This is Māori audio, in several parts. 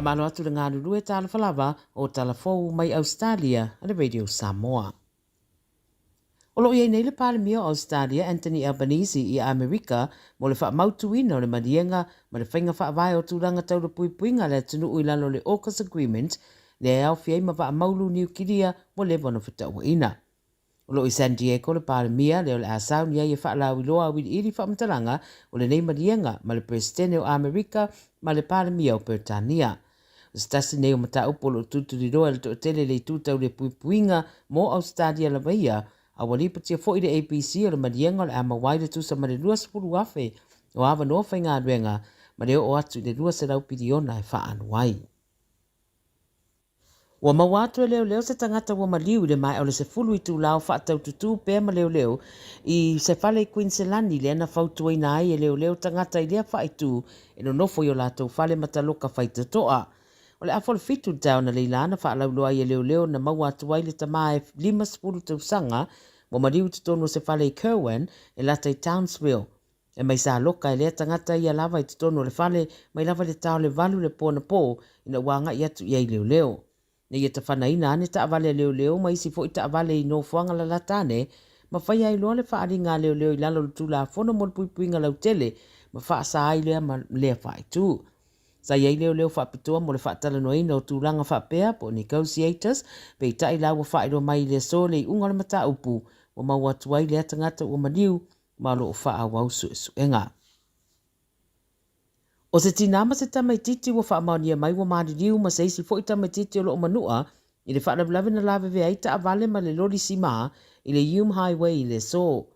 malo atu le ngā ruru e Tala Fou o Tala Fou mai Ausetalia a le Radio Samoa. O lo iei nei le pale mia o Ausetalia Anthony Albanese i Amerika mo le wha mautuina o le marienga ma le whainga wha vai o tūranga tau le puipuinga le tunu ui lalo le AUKUS Agreement le au fiei ma wha maulu New Kiria mo le wano whita ua ina. O lo i San Diego le pale mia le o le asau ni ai e wha lau iloa wili iri wha mtalanga o le nei marienga ma le presidente o Amerika ma le pale mia o Britania. Stasi nei o mata upo lo tuturi roa le tele le tutau le puipuinga mo Ausetalia la vaia a wali patia fo i le APC o le marienga o le ama wai le tusa ma le lua sepulu afe o awa no whainga aduenga ma le o atu le lua se rau piriona e wha anu wai. Ua mawatu e leo se tangata ua maliu le mai o le se fulu i tū lao wha tau tutu pēr ma leo i se fale i Queenslandi le ana fautua ina ai e leo tangata i lea wha i tū e no nofo i o lātou fale mataloka whaita toa. O le afol fitu tau na leilana wha alaulua i e leo na maua atuai le tamae 5 sepulu tau sanga mo mariu te tonu se fale i Kerwin e lata i Townsville. E mai sa loka e lea tangata i alava i te tonu le fale mai lava le tau le valu le pōna pō ina wanga i atu i ai leo. Nei e ta whanaina ane ta avale leo mai si fo i ta avale i no fuanga la latane ma whai ai loa le whaari ngā leo i lalo le tūla whono mo le puipuinga lau tele ma wha sa ai lea ma lea whai tū. Sa iei leo whapitoa mo le whaatala noina o tūranga whapea po negotiators pe i tai lawa whaero mai le so le i unga le mata upu o maua tuai lea tangata o maniu ma lo o wha wau suenga. O se tinama se tamaititi wa whaamaunia mai wa maaririu ma seisi fo i tamaititi o lo o manua i le whaarablawe na lawe vea i ta avale ma le lori sima i le Hume Highway i le so.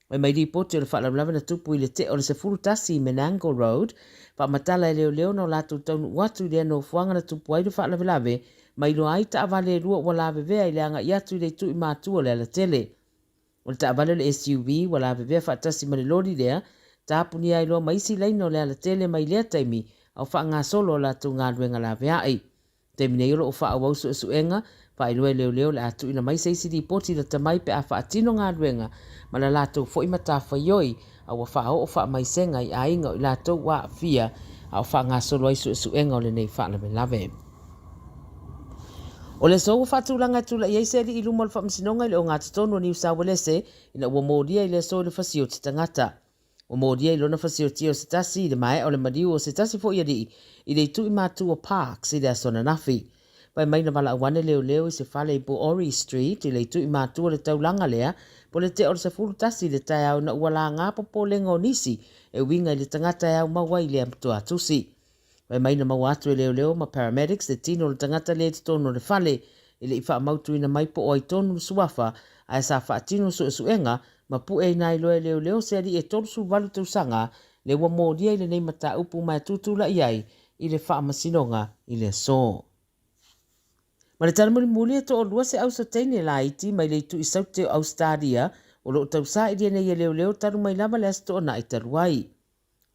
Mai mai ripoti o le whaarablawe na tupu i le te o le se furutasi i Menangle Road whaamatala e leo na o lātou taunu watu i le no fuanga na tupu ai le whaarablawe mai lo ai ta avale rua wa lawe vea i le anga i atu i le tu i mātua le ala tele. O le ta avale le SUV wa lawe vea whaatasi ma le lori lea tāpuni ai loa maisi leino le ala tele mai lea taimi au wha ngā solo la tu ngā ruenga la vea ai. Taimi nei o wha au suenga, wha i lue leo le atu ina mai seisi di poti la tamai pe a wha atino ngā ruenga ma la lātou fo i mata whaioi au wha o wha mai senga i ainga o i lātou wa fia au wha ngā solo ai suenga o le nei wha lave lave. O le so wha tūlanga tūla i eiseri i lumo le wha msinonga i le o ngā tatonu o New South Wales ina ua mōria i le so le whasio te tangata. O mōria i lona whasio tio se tasi i le mae o le mariu o se tasi fo i i le tu i mātu o Parks i le asona nafi. Pai mai na wala awane leo i se whale i Pomare Street i le tu i mātu o le taulanga lea po le te o le se fulu tasi le tai au na uala ngā popo lenga o nisi e winga i le tangata e au maua i le amtua tusi. Pai mai na maua atu e leo ma paramedics le tino le tangata le te tono le whale i le i wha mautu ina mai po o i tonu suafa a e sa wha tino suenga ma pu e nai loe leo se ari e tolusu walu tau sanga le wa mōria i le nei mata upu mai tutula i ai i le wha masinonga i le so. Ma le taramuri muli e to o lua se Ausetalia la iti mai le tu i saute o Ausetalia o lo tau sa i nei e leo taru mai lava le asto na i taruai.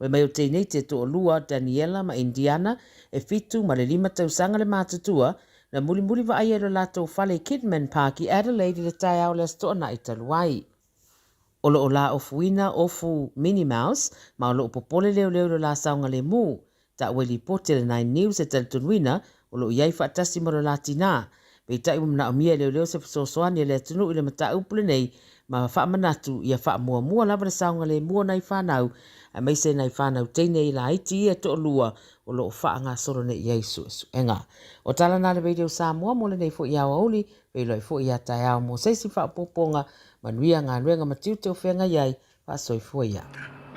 Wai mai o teinei te to o lua Daniela ma Indiana e fitu ma le 5 tau sanga le mātutua na muli wa ai e lo lato fale Kidman Park i Adelaide le tai au le asto na i taruai. O lo o la ofuina ofu Minnie Mouse, ma o lo o popole leo la saunga le mu. Ta weli pote le 9 News e talitunuina, o lo iai whaatasi maro la tina. Pei tai umna o mia leo se fisosoani le tunu ile mata upule nei, ma wha manatu ia wha mua lava le saunga le mua nai whanau, a mai se nai whanau teine i la iti ia to lua, o lo o wha ngā soro ne iai suenga. O tala na le Radio Samoa, mo le nei fo ia wauli, pei loi fo ia tai au mo seisi wha poponga, manuia ngā ruenga matiu te o whenga iai, wha soi fo ia.